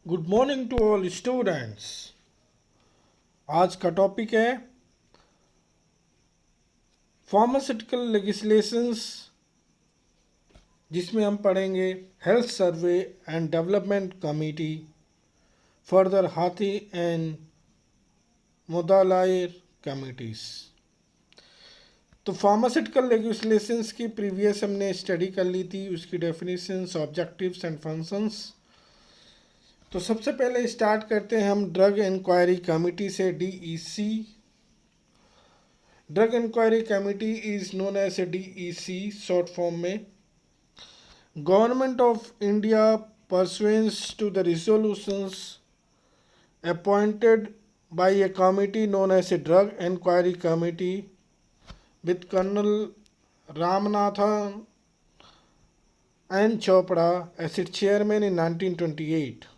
Good morning to all students. आज का topic है फार्मास्यूटिकल लेजिस्लेशंस, जिसमें हम पढ़ेंगे health survey and development committee, further Hathi and Mudaliar committees. तो फार्मास्यूटिकल लेजिस्लेशंस की प्रीवियस हमने स्टडी कर ली थी, उसकी डेफिनेशंस, ऑब्जेक्टिव्स एंड फंक्शंस। तो सबसे पहले स्टार्ट करते हैं हम ड्रग इंक्वायरी कमेटी से, DEC। Drug inquiry committee is known as a DEC short form में। Government of India pursuant to the resolutions appointed by a committee known as a drug inquiry committee with Colonel Ramanathan and Chopra as its chairman in 1928।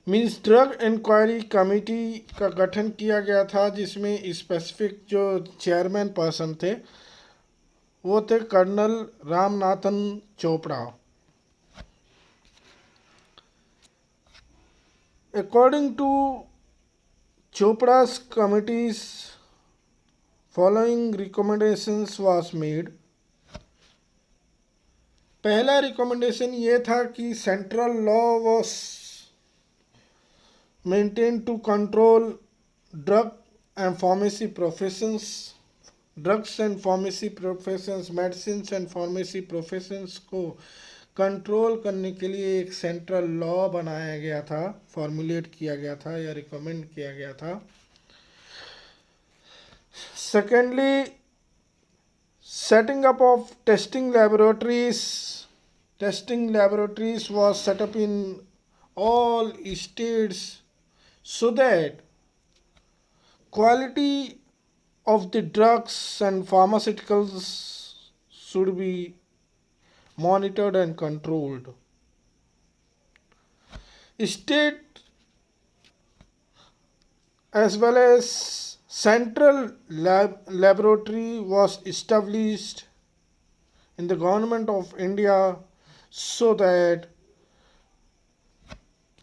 Means drug inquiry committee का गठन किया गया था, जिसमें specific जो chairman person थे वो थे colonel Ramnathan Chopra. According to Chopra's committee's following recommendations was made. पहला रिकमेंडेशन ये था कि central law was maintain to control drug and pharmacy professions. Drugs and pharmacy professions, medicine and pharmacy professions को कंट्रोल करने के लिए एक सेंट्रल लॉ बनाया गया था, फॉर्मुलेट किया गया था या रिकमेंड किया गया था। Secondly, setting up of testing laboratories. Testing laboratories was set up in all states so that quality of the drugs and pharmaceuticals should be monitored and controlled. State as well as central laboratory was established in the government of India so that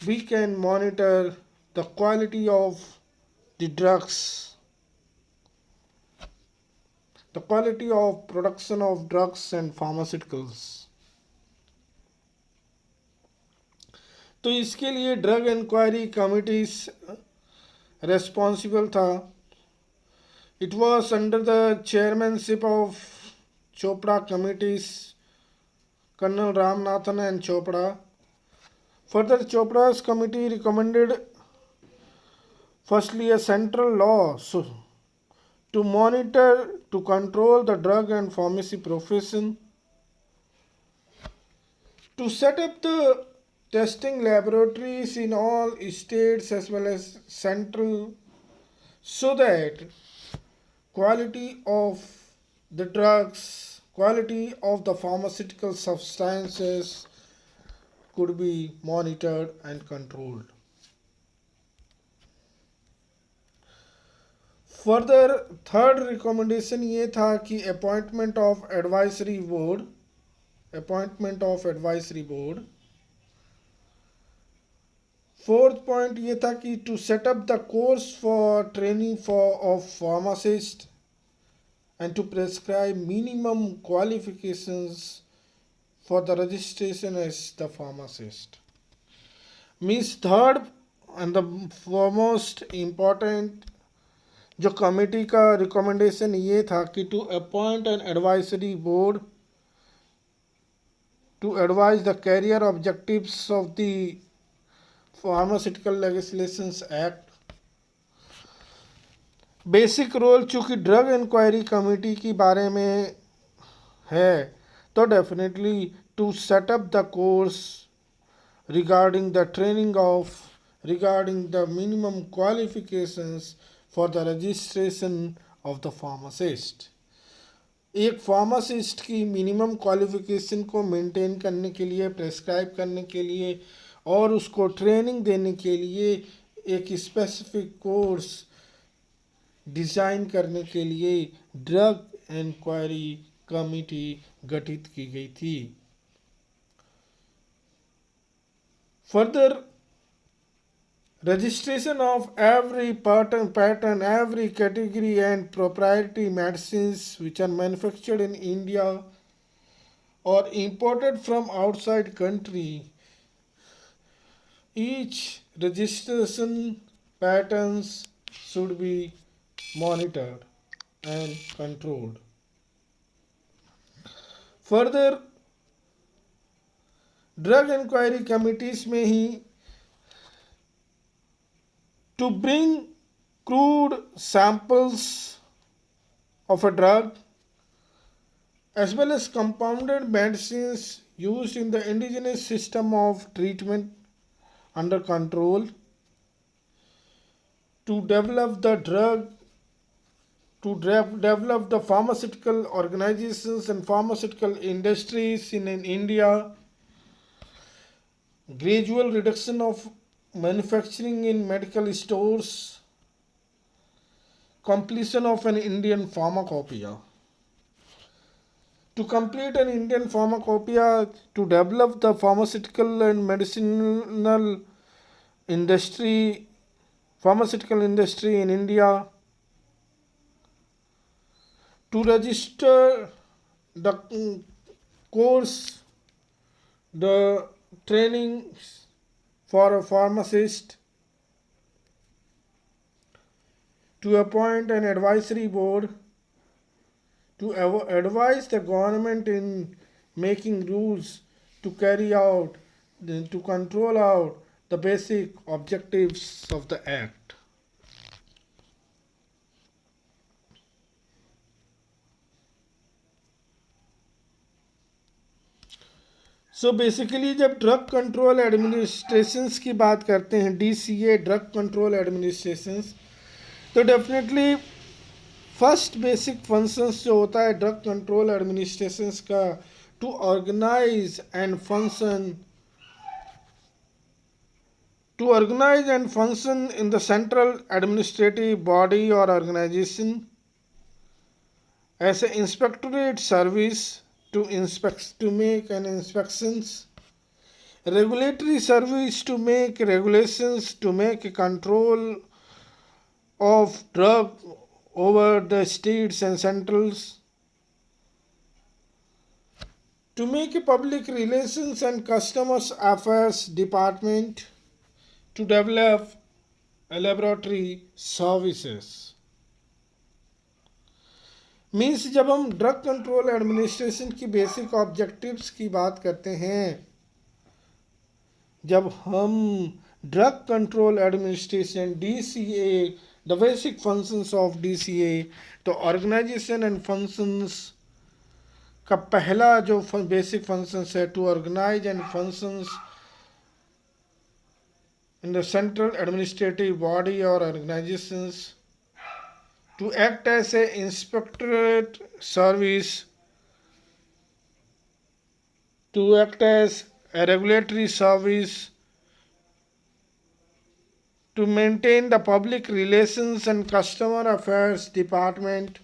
we can monitor the quality of the drugs, the quality of production of drugs and pharmaceuticals। तो इसके लिए drug inquiry committee responsible था। It was under the chairmanship of Chopra committees, colonel Ramanathan and Chopra. Further, Chopra's committee recommended firstly a central law to monitor, to control the drug and pharmacy profession, to set up the testing laboratories in all states as well as central, so that quality of the drugs, quality of the pharmaceutical substances could be monitored and controlled. Further third recommendation ये था कि appointment of advisory board. Fourth point ये था कि to set up the course for training for of pharmacist and to prescribe minimum qualifications for the registration as the pharmacist। Means third and the foremost important जो committee का recommendation ये था कि to appoint an advisory board to advise the career objectives of the pharmaceutical legislations act. Basic role चूँकि drug inquiry committee के बारे में है, तो definitely to set up the course regarding the training of, regarding the minimum qualifications for the registration of the pharmacist। एक pharmacist की minimum qualification को maintain करने के लिए, प्रेस्क्राइब करने के लिए और उसको ट्रेनिंग देने के लिए एक स्पेसिफिक कोर्स डिज़ाइन करने के लिए ड्रग इंक्वायरी कमेटी गठित की गई थी। Further, registration of every pattern, every category and proprietary medicines which are manufactured in India or imported from outside country, each registration patterns should be monitored and controlled. Further, drug inquiry committees में ही to bring crude samples of a drug as well as compounded medicines used in the indigenous system of treatment under control to develop the drug develop the pharmaceutical organizations and pharmaceutical industries in India, gradual reduction of manufacturing in medical stores, completion of an Indian pharmacopoeia. To complete an Indian pharmacopoeia, to develop the pharmaceutical and medicinal industry, pharmaceutical industry in India, to register the course, the training for a pharmacist, to appoint an advisory board, to advise the government in making rules to carry out, to control out the basic objectives of the act. So basically जब drug control administrations की बात करते हैं, DCA drug control administrations, तो definitely first basic functions जो होता है drug control administrations का, to organise and function in the central administrative body और organisation as a inspectorate service to make an inspections, regulatory service to make regulations, to make a control of drug over the states and centrals, to make a public relations and customers affairs department, to develop a laboratory services. Means जब हम drug control administration की basic objectives की बात करते हैं, जब हम drug control administration DCA, the basic functions of DCA, तो ऑर्गेनाइजेशन एंड फंक्शंस का पहला जो बेसिक फंक्शंस है, to organise and functions in the central administrative body और organisations, to act as a inspectorate service, to act as a regulatory service, to maintain the public relations and customer affairs department,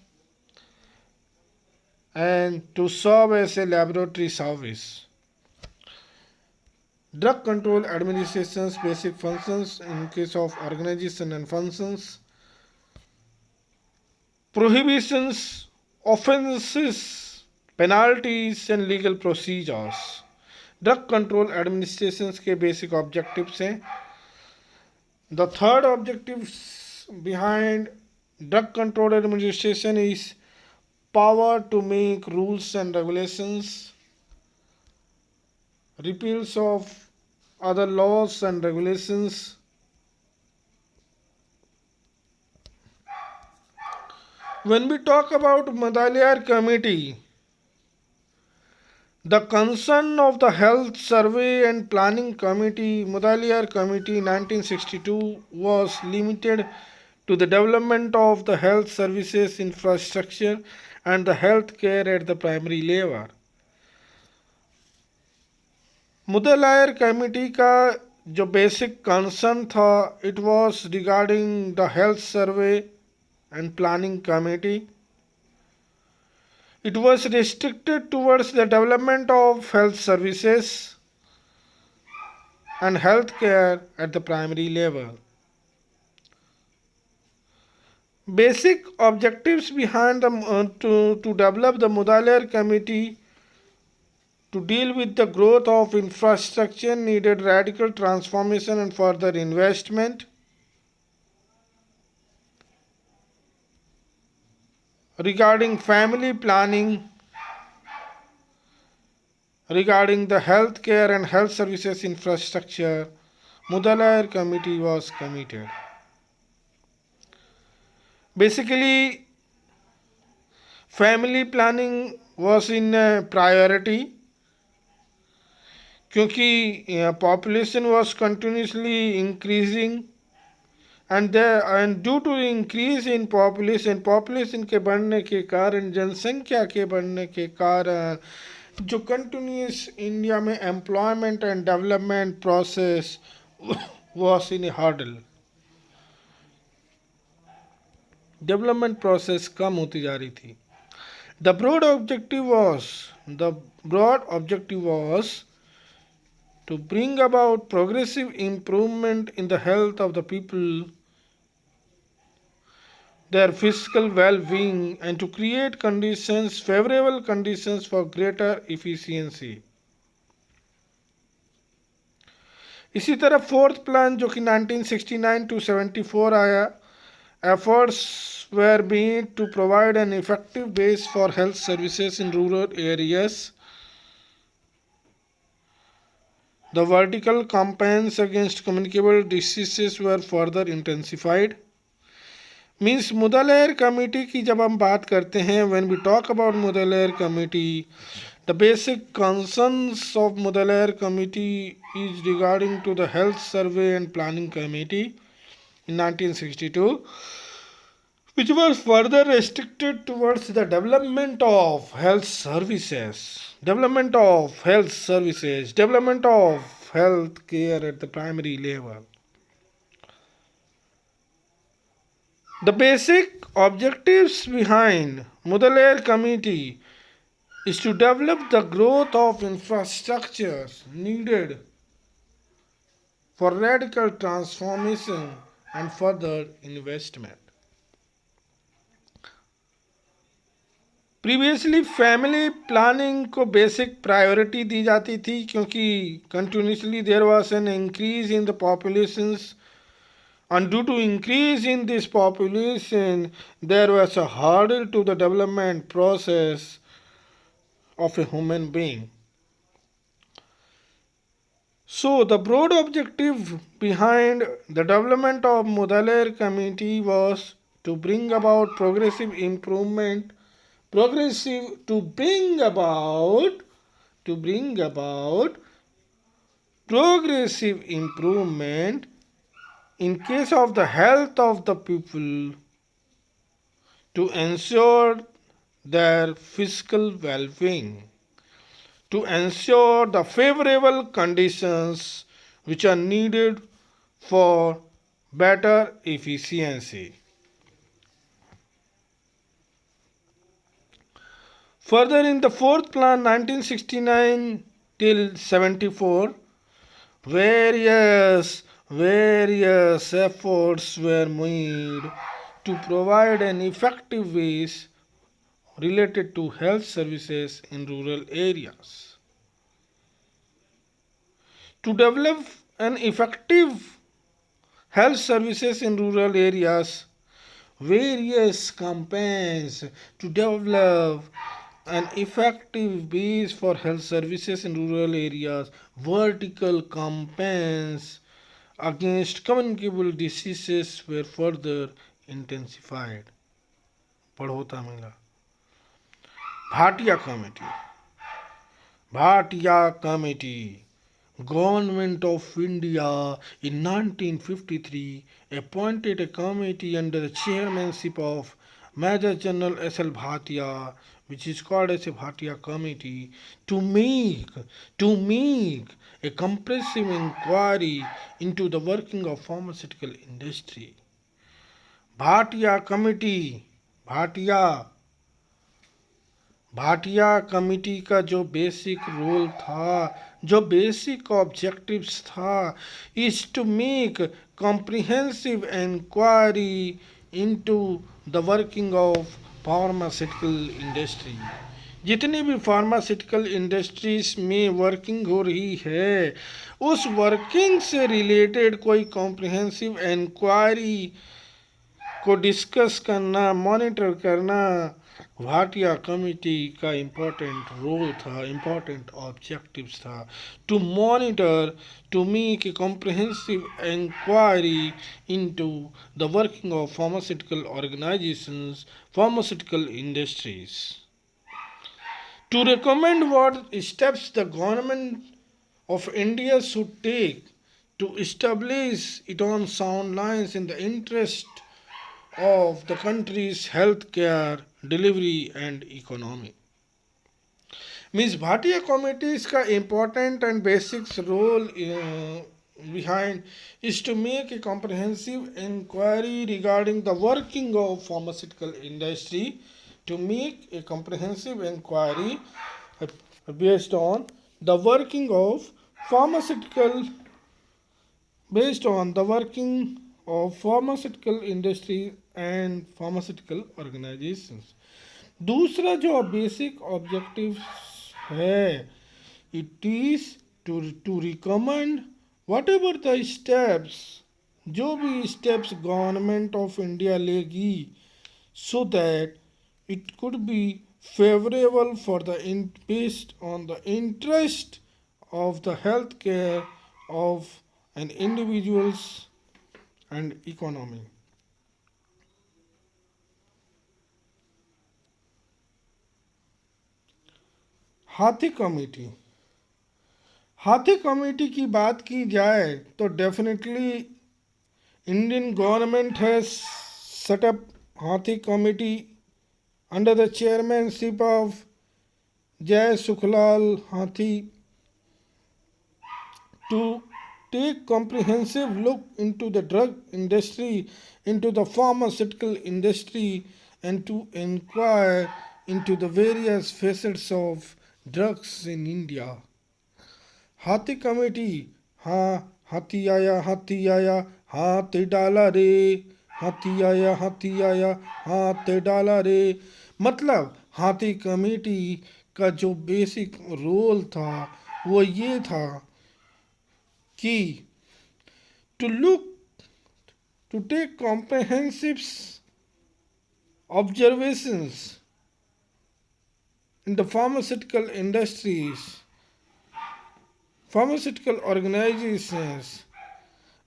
and to serve as a laboratory service. Drug control administration's basic functions in case of organization and functions: prohibitions, offenses, penalties and legal procedures. Drug control administration के basic objectives हैं. The third objective behind drug control administration is power to make rules and regulations, repeals of other laws and regulations, when we talk about Mudaliar Committee, the concern of the Health Survey and Planning Committee, Mudaliar Committee 1962, was limited to the development of the health services infrastructure and the health care at the primary level. Mudaliar committee का जो basic concern था, it was regarding the health survey and planning committee. It was restricted towards the development of health services and health care at the primary level. Basic objectives behind to develop the Mudaliar Committee to deal with the growth of infrastructure needed radical transformation and further investment. Regarding family planning, regarding the health care and health services infrastructure, Mudaliar Committee was committed. Basically, family planning was in priority क्योंकि population was continuously increasing and due to increase in population के बढ़ने के कारण जनसंख्या के बढ़ने के कारण जो कंटिन्यूस इंडिया में employment and development process was in a hurdle. Development process कम होती जा रही थी. The broad objective was to bring about progressive improvement in the health of the people, their physical well-being, and to create favorable conditions for greater efficiency. इसी तरह fourth plan जो कि 1969 to 74 आया, efforts were made to provide an effective base for health services in rural areas. The vertical campaigns against communicable diseases were further intensified. Means Mudaliar Committee की जब हम बात करते हैं, when we talk about Mudaliar Committee, the basic concerns of Mudaliar Committee is regarding to the Health Survey and Planning Committee in 1962, which was further restricted towards the development of health services, development of health care at the primary level. The basic objectives behind Mudaliar Committee is to develop the growth of infrastructures needed for radical transformation and further investment. Previously family planning को basic priority दी जाती थी क्योंकि continuously there was an increase in the populations and due to increase in this population there was a hurdle to the development process of a human being. So the broad objective behind the development of Mudaliar Committee was to bring about progressive improvement in case of the health of the people, to ensure their physical well-being, to ensure the favorable conditions which are needed for better efficiency. Further, in the fourth plan 1969 till 74, various efforts were made to provide an effective base related to health services in rural areas. To develop an effective health services in rural areas, various campaigns to develop an effective base for health services in rural areas, vertical campaigns against communicable diseases were further intensified. पढ़ोता मिला. Bhatia Committee, Government of India in 1953 appointed a committee under the chairmanship of Major General S.L. Bhatia, which is called as a Bhatia Committee, to make a comprehensive inquiry into the working of pharmaceutical industry. Bhatia committee का जो basic role था, जो basic objectives था is to make comprehensive inquiry into the working of pharmaceutical industry. जितनी भी pharmaceutical industries में working हो रही है उस वर्किंग से रिलेटेड कोई कॉम्प्रिहेंसिव इंक्वायरी को डिस्कस करना, मॉनिटर करना भाटिया कमिटी का इम्पोर्टेंट रोल था, इम्पोर्टेंट ऑब्जेक्टिव्स था। To monitor, to make a comprehensive inquiry into the working of pharmaceutical organisations, pharmaceutical industries, to recommend what steps the government of India should take to establish it on sound lines in the interest of the country's healthcare delivery and economy. Ms. Bhatia committees का important and basic role behind is to make a comprehensive inquiry regarding the working of pharmaceutical industry, to make a comprehensive inquiry based on the working of pharmaceutical based on the working of pharmaceutical industry and pharmaceutical organizations. दूसरा जो basic objective है it is to recommend whatever the steps, जो भी steps government of India लेगी so that it could be favorable for the based on the interest of the healthcare of an individuals and economy. हाथी committee, हाथी committee की बात की जाए तो definitely Indian government has set up हाथी committee under the chairmanship of Jai Sukhlal Hathi to take comprehensive look into the drug industry, into the pharmaceutical industry, and to inquire into the various facets of drugs in India. हाथी committee, हाँ हाथी आया हाथ डाला रे, हाथी आया हाथ डाला रे। मतलब हाथी कमेटी का जो बेसिक रोल था वो ये था कि to look, to take comprehensive observations in the pharmaceutical industries, pharmaceutical organizations,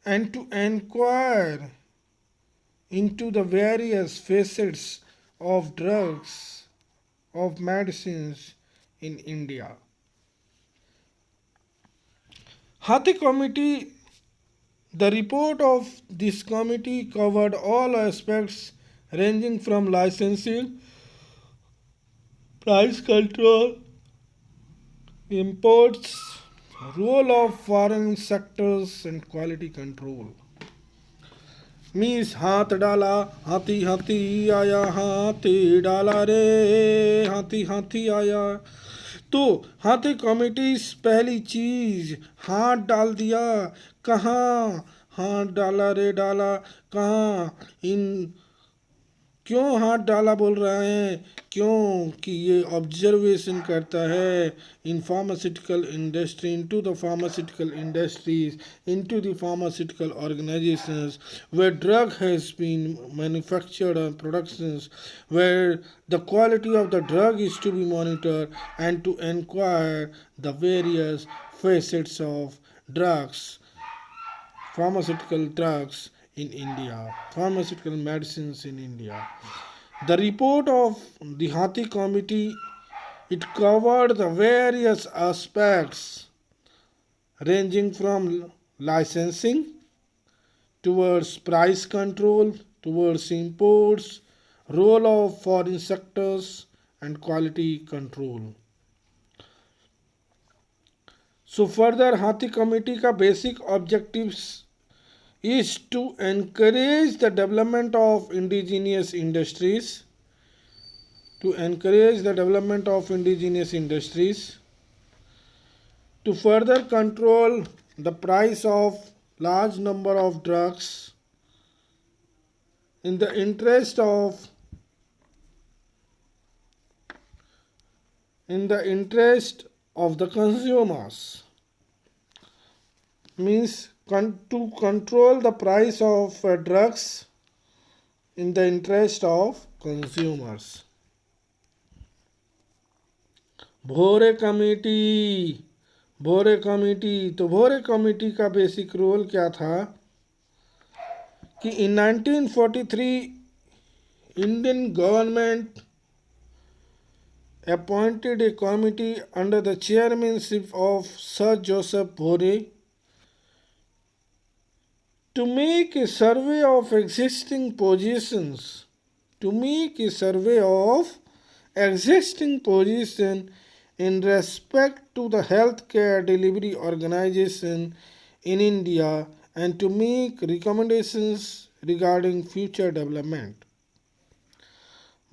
and to inquire into the various facets of drugs, of medicines in India. Hathi Committee, the report of this committee covered all aspects ranging from licensing, price control, imports, role of foreign sectors and quality control. मीस हाथ डाला हाथी आया हाथी डाला रे, हाथी आया। तो हाथी कमिटीज पहली चीज हाथ डाल दिया, कहाँ हाथ डाला रे, डाला कहाँ, इन क्यों हाथ डाला बोल रहे हैं, क्यों कि ये ऑब्जर्वेशन करता है in pharmaceutical industry, into the pharmaceutical industries, into the pharmaceutical organisations where drug has been manufactured and productions, where the quality of the drug is to be monitored, and to inquire the various facets of drugs, pharmaceutical drugs in India, pharmaceutical medicines in India. The report of the Hathi Committee, it covered the various aspects ranging from licensing towards price control, towards imports, role of foreign sectors and quality control. So further Hathi Committee का basic objectives is to encourage the development of indigenous industries, to encourage the development of indigenous industries, to further control the price of large number of drugs in the interest of the consumers, means to control the price of drugs in the interest of consumers. Bhore committee, तो भोरे committee का basic role क्या था कि in 1943 Indian government appointed a committee under the chairmanship of Sir Joseph Bore to make a survey of existing positions, in respect to the healthcare delivery organization in India and to make recommendations regarding future development.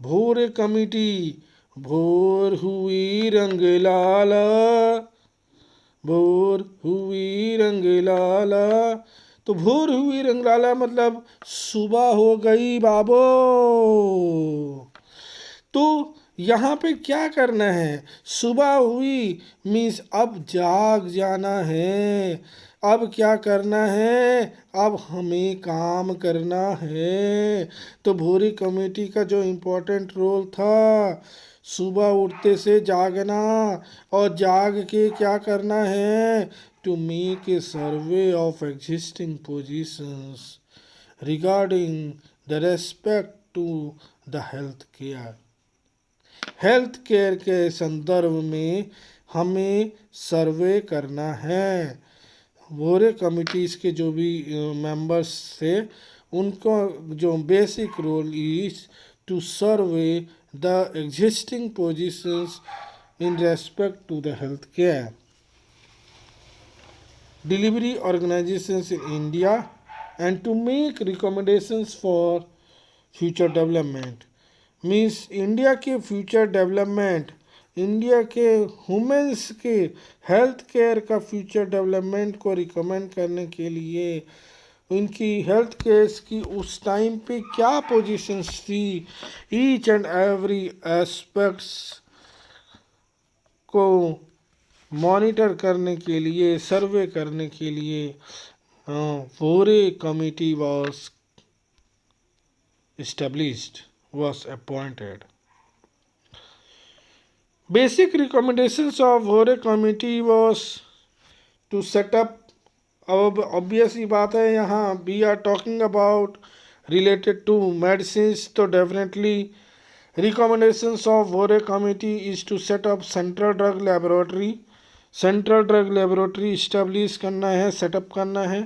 Bhore committee, भोर हुई रंग लाला, भोर हुई रंग लाला। तो भोर हुई रंग लाला मतलब सुबह हो गई बाबो। तो यहाँ पे क्या करना है, सुबह हुई मीन्स अब जाग जाना है, अब क्या करना है, अब हमें काम करना है। तो भोरे कमेटी का जो इम्पोर्टेंट रोल था, सुबह उठते से जागना और जाग के क्या करना है, to make a survey of existing positions regarding the respect to the health care के संदर्भ में हमें सर्वे करना है। भोरे कमिटीज़ के जो भी मेंबर्स थे, उनको जो basic role is to survey the existing positions in respect to the healthcare delivery organizations in India and to make recommendations for future development. Means India के फ्यूचर डेवलपमेंट, इंडिया के women's के health care का future development को recommend करने के लिए उनकी health care की उस टाइम पे क्या पोजीशंस थी, ईच एंड एवरी एस्पेक्ट्स को मॉनिटर करने के लिए, सर्वे करने के लिए भोरे committee was appointed. Basic recommendations of Bhore committee was to set up, अब obvious ही बात है, यहाँ we are talking about related to medicines, तो definitely recommendations of Bhore committee is to set up central drug laboratory establish करना है, setup करना है,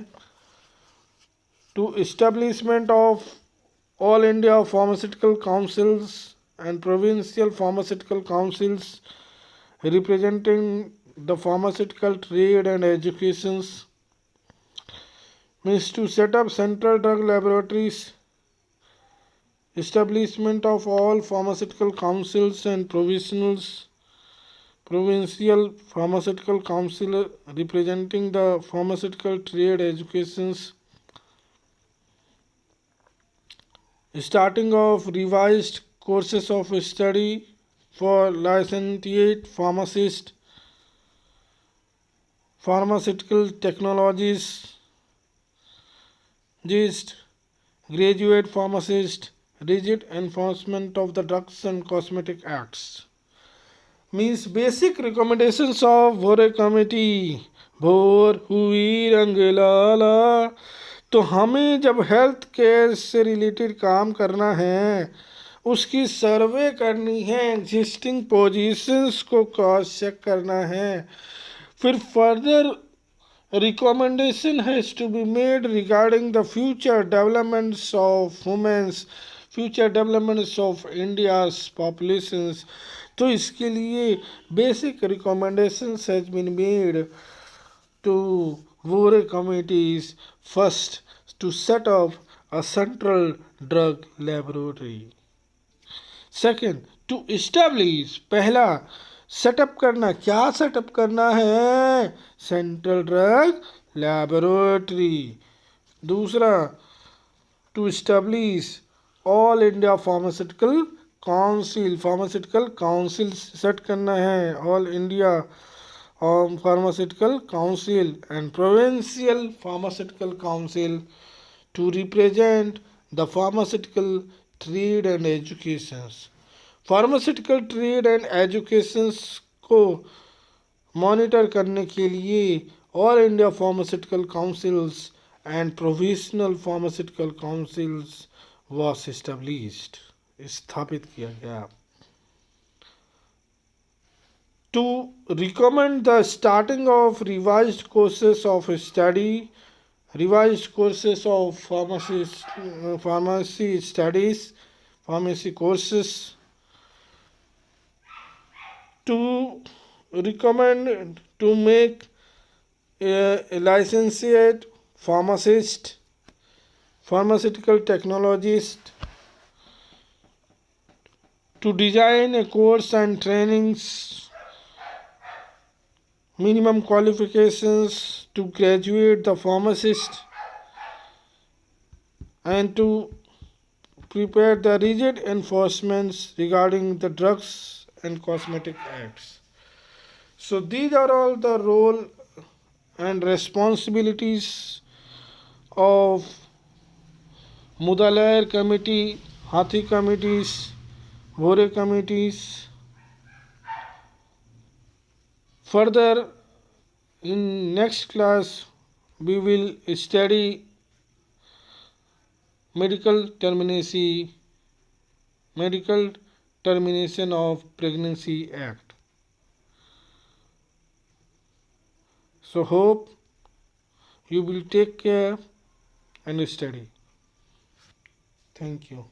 to establishment of all India pharmaceutical councils and provincial pharmaceutical councils representing the pharmaceutical trade and educations, means to set up central drug laboratories, establishment of all pharmaceutical councils and provincial pharmaceutical council representing the pharmaceutical trade educations, starting of revised courses of study for licentiate pharmacist, pharmaceutical technologies, graduate pharmacist, rigid enforcement of the Drugs and Cosmetic Acts. Means basic recommendations of Bhore committee, भोर हुई रंग लाला। तो हमें जब health care से related काम करना है, उसकी सर्वे करनी है, एग्जिस्टिंग पोजीशंस को क्रॉस चेक करना है, फिर further recommendation has to be made regarding the future developments of women's, future developments of India's populations. तो इसके लिए basic recommendations has been made to Bhore committees. First, to set up a central drug laboratory. Second, to establish, पहला setup करना, क्या setup करना है? Central drug laboratory. दूसरा, to establish all India pharmaceutical council set करना है, all India pharmaceutical council and provincial pharmaceutical council to represent the pharmaceutical trade and educations. Pharmaceutical trade and educations को monitor करने के लिए all India pharmaceutical councils and provisional pharmaceutical councils was established, स्थापित किया गया। To recommend the starting of revised courses of study, revised courses of pharmacy studies, pharmacy courses, to recommend to make a licensed pharmacist, pharmaceutical technologist, to design a course and trainings, minimum qualifications to graduate the pharmacist, and to prepare the rigid enforcements regarding the drugs and cosmetic acts. So these are all the role and responsibilities of Mudalair committee, Hathi committees, Bhore committees. Further, in next class we will study medical termination of pregnancy act. So hope you will take care and study. Thank you.